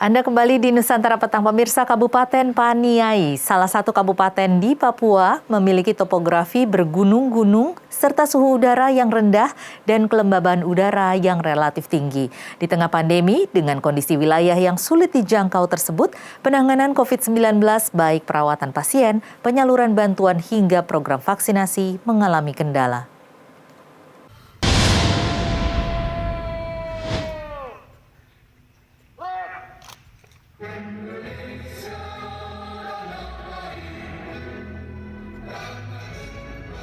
Anda kembali di Nusantara Petang. Pemirsa, Kabupaten Paniai, salah satu kabupaten di Papua, memiliki topografi bergunung-gunung serta suhu udara yang rendah dan kelembaban udara yang relatif tinggi. Di tengah pandemi, dengan kondisi wilayah yang sulit dijangkau tersebut, penanganan COVID-19 baik perawatan pasien, penyaluran bantuan hingga program vaksinasi mengalami kendala.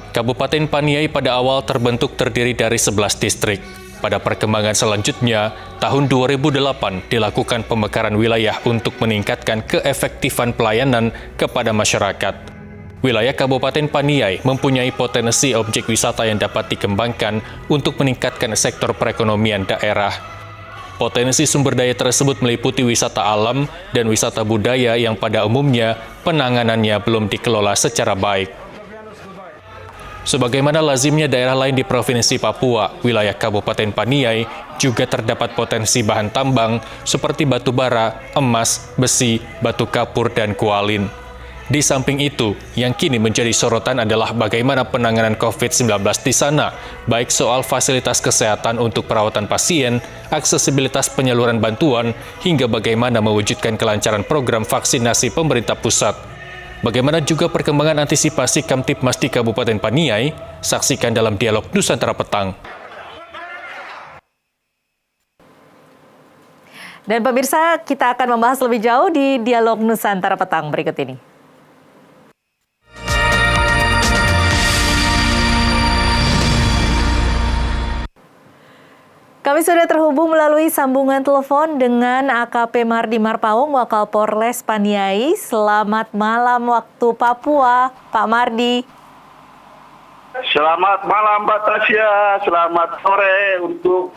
Kabupaten Paniai pada awal terbentuk terdiri dari 11 distrik. Pada perkembangan selanjutnya, tahun 2008 dilakukan pemekaran wilayah untuk meningkatkan keefektifan pelayanan kepada masyarakat. Wilayah Kabupaten Paniai mempunyai potensi objek wisata yang dapat dikembangkan untuk meningkatkan sektor perekonomian daerah. Potensi sumber daya tersebut meliputi wisata alam dan wisata budaya yang pada umumnya penanganannya belum dikelola secara baik. Sebagaimana lazimnya daerah lain di Provinsi Papua, wilayah Kabupaten Paniai juga terdapat potensi bahan tambang seperti batu bara, emas, besi, batu kapur, dan kualin. Di samping itu, yang kini menjadi sorotan adalah bagaimana penanganan COVID-19 di sana, baik soal fasilitas kesehatan untuk perawatan pasien, aksesibilitas penyaluran bantuan, hingga bagaimana mewujudkan kelancaran program vaksinasi pemerintah pusat. Bagaimana juga perkembangan antisipasi Kamtibmas di Kabupaten Paniai? Saksikan dalam dialog Nusantara Petang. Dan pemirsa, kita akan membahas lebih jauh di dialog Nusantara Petang berikut ini. Kami sudah terhubung melalui sambungan telepon dengan AKP Mardi Marpaung, Wakapolres Paniai. Selamat malam waktu Papua, Pak Mardi. Selamat malam Mbak Tasya, selamat sore untuk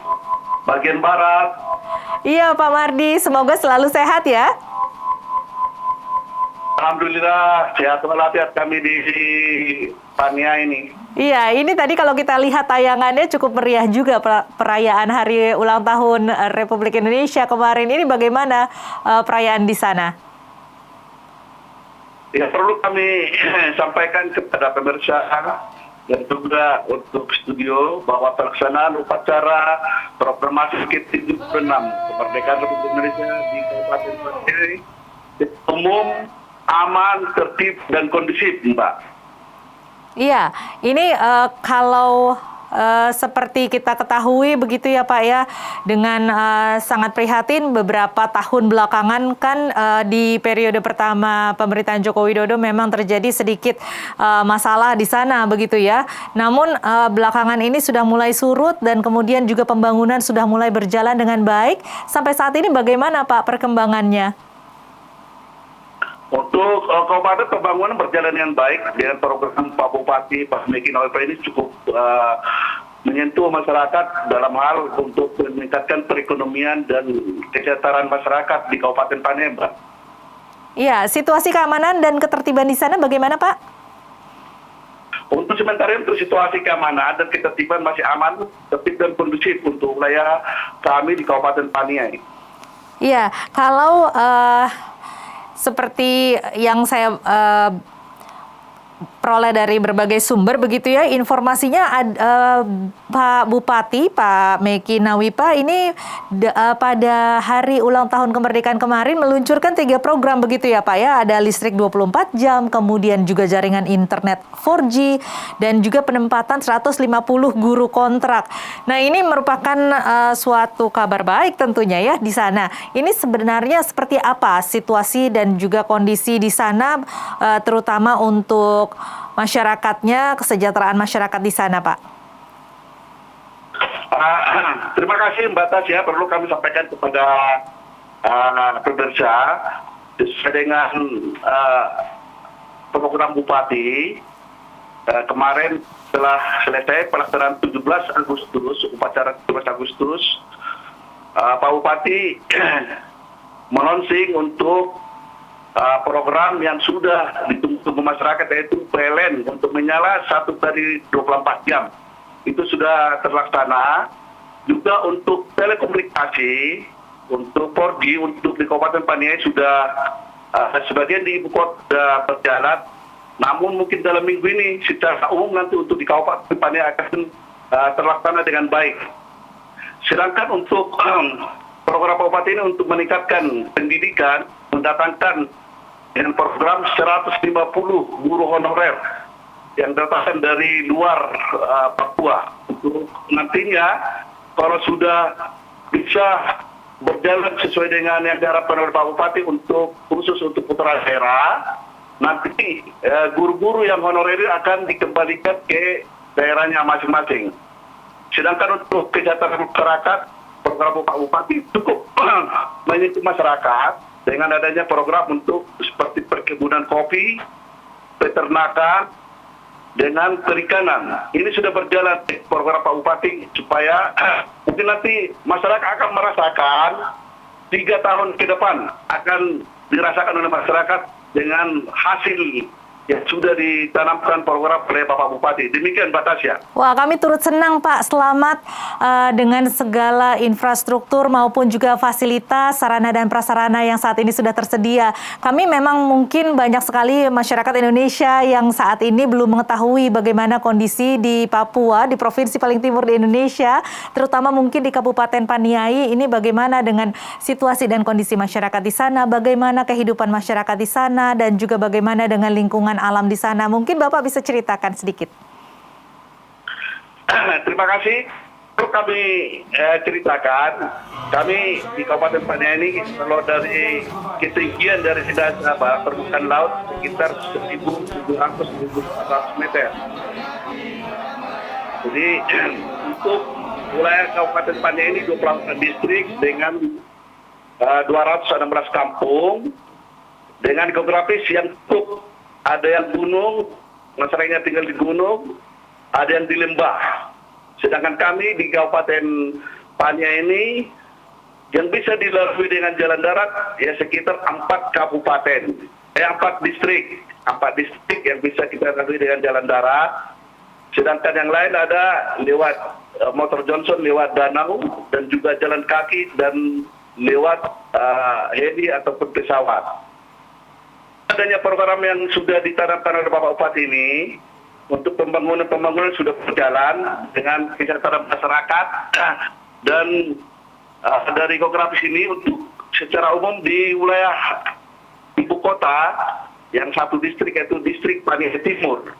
bagian barat. Iya Pak Mardi, semoga selalu sehat ya. Alhamdulillah, sehat walafiat kami di Paniai ini. Iya, ini tadi kalau kita lihat tayangannya cukup meriah juga perayaan hari ulang tahun Republik Indonesia kemarin. Ini bagaimana perayaan di sana? Ya, perlu kami sampaikan kepada pemirsa dan juga untuk studio bahwa pelaksanaan upacara proklamasi ke-76 kemerdekaan Republik Indonesia di Kabupaten Paniai umum, aman, tertib, dan kondusif, Mbak. Iya, ini kalau seperti kita ketahui begitu ya Pak ya, dengan sangat prihatin beberapa tahun belakangan kan di periode pertama pemerintahan Joko Widodo memang terjadi sedikit masalah di sana begitu ya. Namun belakangan ini sudah mulai surut dan kemudian juga pembangunan sudah mulai berjalan dengan baik. Sampai saat ini bagaimana Pak perkembangannya? Untuk kabupaten pembangunan berjalan dengan baik dengan program Pak Bupati, Pak Meki Nawipa ini cukup menyentuh masyarakat dalam hal untuk meningkatkan perekonomian dan kesejahteraan masyarakat di Kabupaten Paniai, Mbak. Iya, situasi keamanan dan ketertiban di sana bagaimana, Pak? Untuk sementara untuk situasi keamanan dan ketertiban masih aman, tertib dan kondusif untuk wilayah kami di Kabupaten Paniai. Iya, kalau seperti yang saya peroleh dari berbagai sumber begitu ya, informasinya Pak Bupati, Pak Meki Nawipa ini pada hari ulang tahun kemerdekaan kemarin meluncurkan 3 program begitu ya Pak ya, ada listrik 24 jam, kemudian juga jaringan internet 4G, dan juga penempatan 150 guru kontrak. Nah ini merupakan suatu kabar baik tentunya ya di sana. Ini sebenarnya seperti apa situasi dan juga kondisi di sana, terutama untuk masyarakatnya, kesejahteraan masyarakat di sana, Pak? Terima kasih Mbak Tasya. Perlu kami sampaikan kepada pemirsa sesuai dengan program Bupati kemarin setelah selesai pelaksanaan 17 Agustus, upacara 17 Agustus, Pak Bupati melonsing untuk program yang sudah ditunggu masyarakat, yaitu PLN untuk menyala 1 dari 24 jam. Itu sudah terlaksana. Juga untuk telekomunikasi untuk 4G untuk di Kabupaten Paniai sudah sebagian di ibu kota sudah berjalan, namun mungkin dalam minggu ini secara umum nanti untuk di Kabupaten Paniai akan terlaksana dengan baik. Sedangkan untuk program Kabupaten ini untuk meningkatkan pendidikan, mendatangkan dengan program 150 guru honorer yang datang dari luar Papua. Untuk nantinya kalau sudah bisa berjalan sesuai dengan yang diharapkan oleh Pak Bupati untuk khusus untuk putra daerah, nanti guru-guru yang honorer akan dikembalikan ke daerahnya masing-masing. Sedangkan untuk kesejahteraan masyarakat, program Pak Bupati cukup menyentuh masyarakat dengan adanya program untuk seperti perkebunan kopi, peternakan, dengan perikanan. Ini sudah berjalan program Pak Bupati supaya mungkin nanti masyarakat akan merasakan 3 tahun ke depan akan dirasakan oleh masyarakat dengan hasil yang sudah ditanamkan program oleh Bapak Bupati. Demikian Mbak Tasya. Wah, kami turut senang Pak. Selamat dengan segala infrastruktur maupun juga fasilitas, sarana dan prasarana yang saat ini sudah tersedia. Kami memang mungkin banyak sekali masyarakat Indonesia yang saat ini belum mengetahui bagaimana kondisi di Papua, di provinsi paling timur di Indonesia, terutama mungkin di Kabupaten Paniai. Ini bagaimana dengan situasi dan kondisi masyarakat di sana, bagaimana kehidupan masyarakat di sana, dan juga bagaimana dengan lingkungan alam di sana. Mungkin Bapak bisa ceritakan sedikit. Terima kasih. Untuk kami ceritakan, kami di Kabupaten Paniai ini kalau dari ketinggian dari permukaan laut sekitar 1.700-1.800 meter. Jadi untuk wilayah Kabupaten Paniai ini 24 distrik dengan 216 kampung dengan geografis yang cukup. Ada yang gunung, masyarakatnya tinggal di gunung, ada yang di lembah. Sedangkan kami di Kabupaten Paniai ini yang bisa dilalui dengan jalan darat ya sekitar 4 kabupaten, 4 distrik. 4 distrik yang bisa kita lalui dengan jalan darat. Sedangkan yang lain ada lewat motor Johnson, lewat danau, dan juga jalan kaki, dan lewat heli ataupun pesawat. Adanya program yang sudah ditanamkan oleh Bapak Bupati ini untuk pembangunan sudah berjalan dengan kesejahteraan masyarakat dan dari geografis ini untuk secara umum di wilayah ibu kota yang satu distrik yaitu distrik Paniai Timur.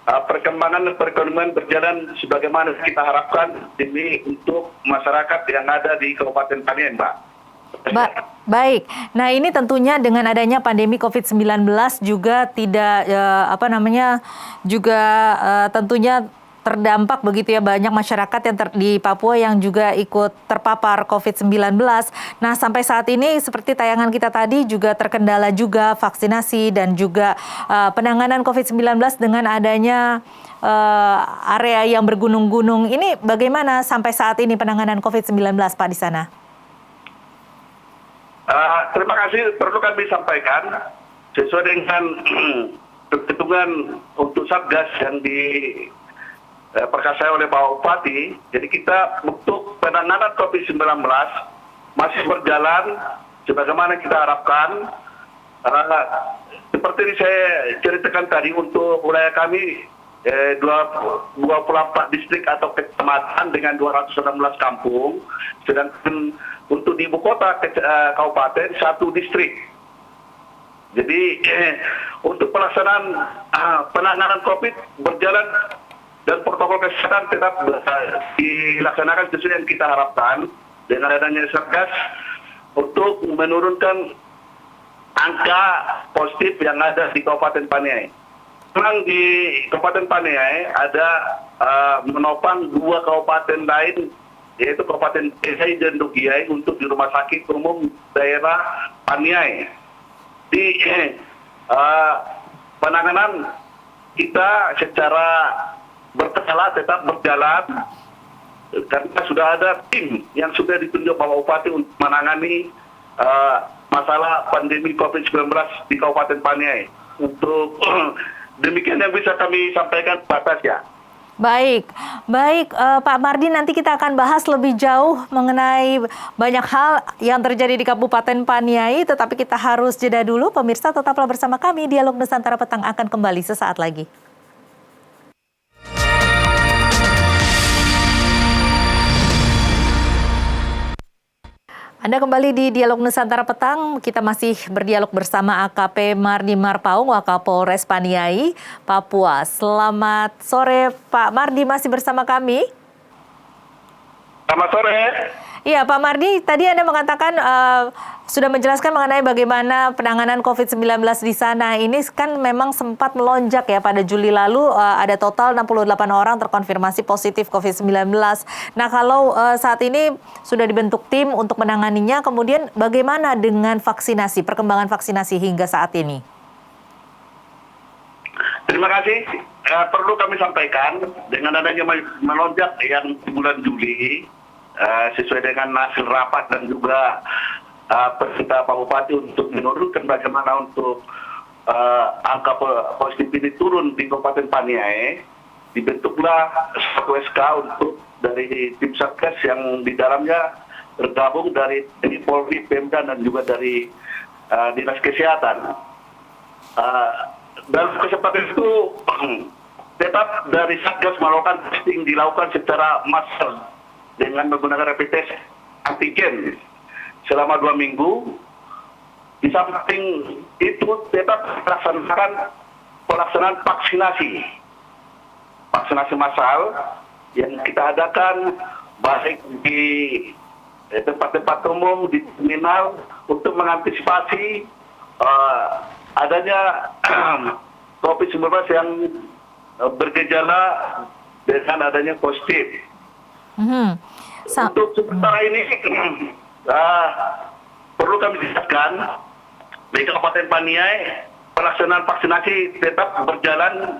Perkembangan dan perekonomian berjalan sebagaimana kita harapkan demi untuk masyarakat yang ada di Kabupaten Paniai, Mbak. Baik. Nah, ini tentunya dengan adanya pandemi COVID-19 juga tidak tentunya terdampak begitu ya, banyak masyarakat yang di Papua yang juga ikut terpapar COVID-19. Nah, sampai saat ini seperti tayangan kita tadi juga terkendala juga vaksinasi dan juga penanganan COVID-19 dengan adanya area yang bergunung-gunung. Ini bagaimana sampai saat ini penanganan COVID-19 Pak di sana? Terima kasih. Perlu kami sampaikan sesuai dengan perhitungan untuk Satgas yang diperkasai oleh Bapak Bupati. Jadi kita untuk penanganan COVID-19 masih berjalan sebagaimana kita harapkan. Seperti yang saya ceritakan tadi untuk wilayah kami 24 distrik atau kecamatan dengan 216 kampung, sedangkan untuk di ibu kota kabupaten 1 distrik. Jadi untuk pelaksanaan penanganan COVID berjalan dan protokol kesehatan tetap dilaksanakan sesuai yang kita harapkan dengan adanya Satgas untuk menurunkan angka positif yang ada di Kabupaten Paniai. Memang di Kabupaten Paniai ada menopang 2 kabupaten lain, yaitu Kabupaten Paniai dan Dogiai untuk di Rumah Sakit Umum Daerah Paniai. Di penanganan kita secara berkala tetap berjalan karena sudah ada tim yang sudah ditunjuk Bapak Bupati untuk menangani masalah pandemi COVID-19 di Kabupaten Paniai. Untuk demikian yang bisa kami sampaikan Pak Tasya. Baik, baik Pak Mardi, nanti kita akan bahas lebih jauh mengenai banyak hal yang terjadi di Kabupaten Paniai, tetapi kita harus jeda dulu. Pemirsa tetaplah bersama kami, Dialog Nusantara Petang akan kembali sesaat lagi. Anda kembali di Dialog Nusantara Petang. Kita masih berdialog bersama AKP Mardi Marpaung, Wakapolres Paniai, Papua. Selamat sore Pak Mardi, masih bersama kami. Selamat sore. Iya Pak Mardi, tadi Anda mengatakan sudah menjelaskan mengenai bagaimana penanganan COVID-19 di sana. Ini kan memang sempat melonjak ya pada Juli lalu, ada total 68 orang terkonfirmasi positif COVID-19. Nah kalau saat ini sudah dibentuk tim untuk menanganinya, kemudian bagaimana dengan vaksinasi, perkembangan vaksinasi hingga saat ini? Terima kasih. Perlu kami sampaikan, dengan adanya melonjak yang di bulan Juli, sesuai dengan hasil rapat dan juga perintah Pak Bupati untuk menurunkan bagaimana untuk angka positif ini turun di Kabupaten Paniai, dibentuklah satu SK untuk dari tim Satgas yang di dalamnya tergabung dari TNI, Polri, Pemda dan juga dari Dinas Kesehatan. Dalam kesempatan itu tetap dari Satgas melakukan testing dilakukan secara massal dengan menggunakan rapid test antigen selama 2 minggu. Di samping itu tetap pelaksanaan vaksinasi massal yang kita adakan baik di tempat-tempat umum, di terminal untuk mengantisipasi adanya COVID-19 yang bergejala dengan adanya positif. Untuk sementara ini perlu kami jelaskan di Kabupaten Paniai pelaksanaan vaksinasi tetap berjalan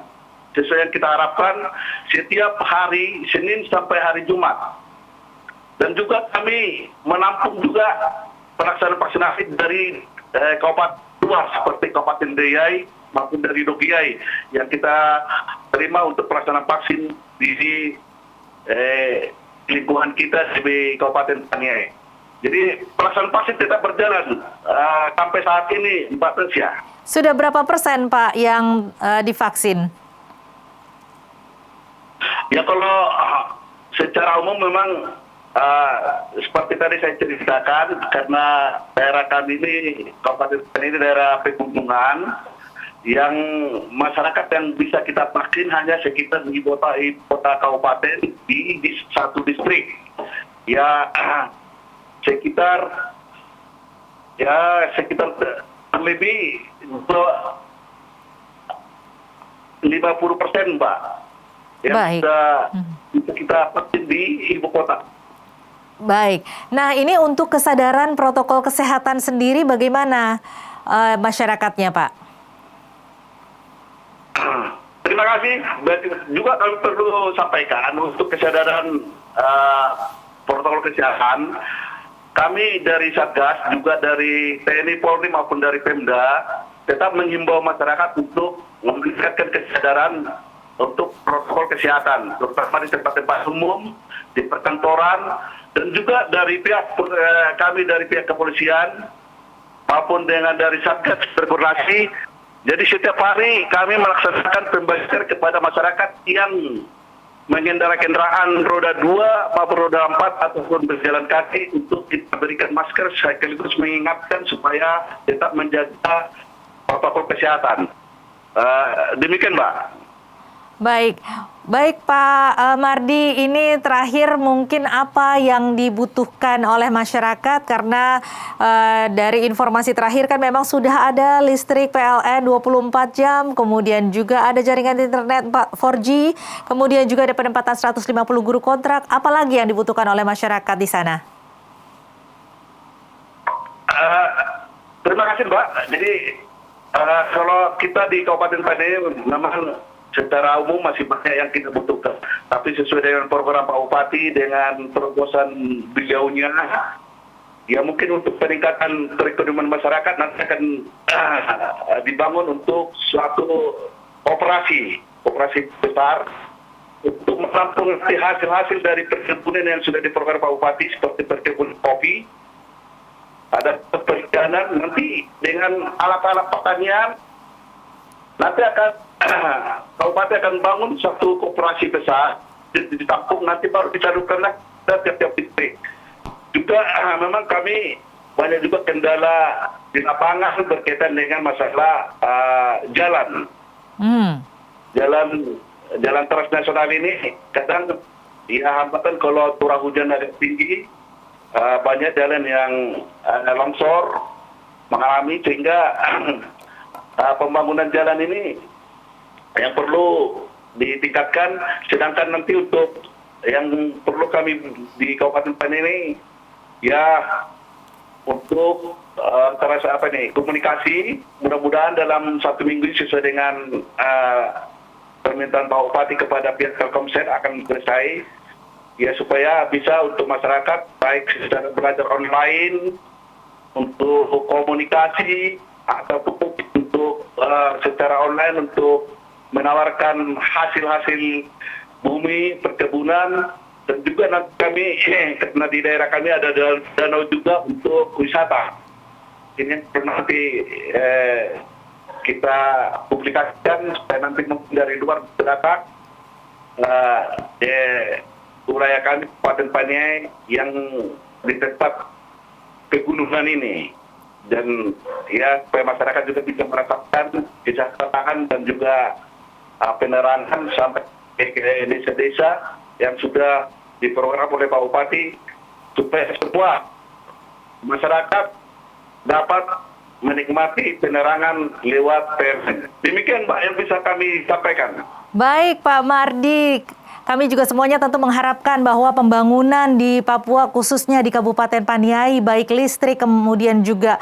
sesuai yang kita harapkan setiap hari Senin sampai hari Jumat. Dan juga kami menampung juga pelaksanaan vaksinasi dari kabupaten luar seperti Kabupaten Deyai maupun dari Dogiai yang kita terima untuk pelaksanaan vaksin di lingkungan kita di Kabupaten Paniai. Jadi pelaksanaan vaksin tetap berjalan sampai saat ini, Mbak Tesya. Sudah berapa persen Pak yang divaksin? Ya kalau secara umum memang seperti tadi saya ceritakan, karena daerah kami ini, Kabupaten Paniai ini daerah pegunungan, yang masyarakat yang bisa kita vaksin hanya sekitar di kota kabupaten di satu distrik. Ya sekitar lebih 50%, Mbak. Yang bisa kita vaksin di ibu kota. Baik. Nah, ini untuk kesadaran protokol kesehatan sendiri bagaimana masyarakatnya, Pak? Terima kasih. Juga kami perlu sampaikan untuk kesadaran protokol kesehatan. Kami dari Satgas, juga dari TNI, Polri maupun dari Pemda, tetap menghimbau masyarakat untuk meningkatkan kesadaran untuk protokol kesehatan, terutama di tempat-tempat umum, di perkantoran, dan juga dari kami dari pihak kepolisian maupun dengan dari Satgas berkoordinasi. Jadi setiap hari kami melaksanakan pembagian kepada masyarakat yang mengendarai kendaraan roda 2 maupun roda 4 ataupun berjalan kaki untuk kita berikan masker sekaligus mengingatkan supaya tetap menjaga protokol kesehatan. Demikian, Mbak. Baik Pak Mardi, ini terakhir mungkin apa yang dibutuhkan oleh masyarakat karena dari informasi terakhir kan memang sudah ada listrik PLN 24 jam, kemudian juga ada jaringan internet 4G, kemudian juga ada penempatan 150 guru kontrak. Apalagi yang dibutuhkan oleh masyarakat di sana? Terima kasih, Mbak. Jadi kalau kita di Kabupaten Paniai memang secara umum masih banyak yang kita butuhkan. Tapi sesuai dengan program Pak Bupati, dengan terobosan beliaunya, ya mungkin untuk peningkatan perekonomian masyarakat nanti akan dibangun untuk suatu operasi besar untuk menampung hasil-hasil dari perkebunan yang sudah diprogram Pak Bupati seperti perkebunan kopi, ada perikanan, nanti dengan alat-alat pertanian, nanti akan Kabupaten akan bangun satu koperasi besar, ditampung nanti baru disalurkan ke tiap-tiap distrik. Juga memang kami banyak juga kendala di lapangan berkaitan dengan masalah jalan. Jalan transnasional ini kadang hambatan kalau curah hujan agak tinggi, banyak jalan yang longsor mengalami, sehingga pembangunan jalan ini yang perlu ditingkatkan. Sedangkan nanti untuk yang perlu kami di Kabupaten Paniai ini ya untuk komunikasi, mudah-mudahan dalam 1 minggu sesuai dengan permintaan Pak Bupati kepada pihak Telkomsel akan selesai, ya supaya bisa untuk masyarakat baik secara belajar online, untuk komunikasi ataupun untuk secara online untuk menawarkan hasil-hasil bumi perkebunan, dan juga nanti kami karena di daerah kami ada danau juga untuk wisata. Ini nanti kita publikasikan supaya nanti mungkin dari luar datang wilayah kami Kabupaten Paniai yang di tempat pegunungan ini, dan ya supaya masyarakat juga bisa merasakan kesejahteraan dan juga penerangan sampai ke desa-desa yang sudah diprogram oleh Pak Bupati, supaya semua masyarakat dapat menikmati penerangan lewat PLN. Demikian Mbak yang bisa kami sampaikan. Baik Pak Mardi, kami juga semuanya tentu mengharapkan bahwa pembangunan di Papua khususnya di Kabupaten Paniai, baik listrik kemudian juga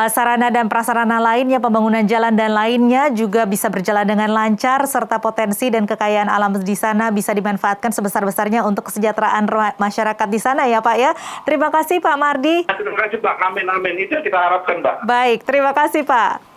sarana dan prasarana lainnya, pembangunan jalan dan lainnya juga bisa berjalan dengan lancar, serta potensi dan kekayaan alam di sana bisa dimanfaatkan sebesar-besarnya untuk kesejahteraan masyarakat di sana ya Pak ya. Terima kasih Pak Mardi. Terima kasih Pak, amin, itu yang kita harapkan Mbak. Baik, terima kasih Pak.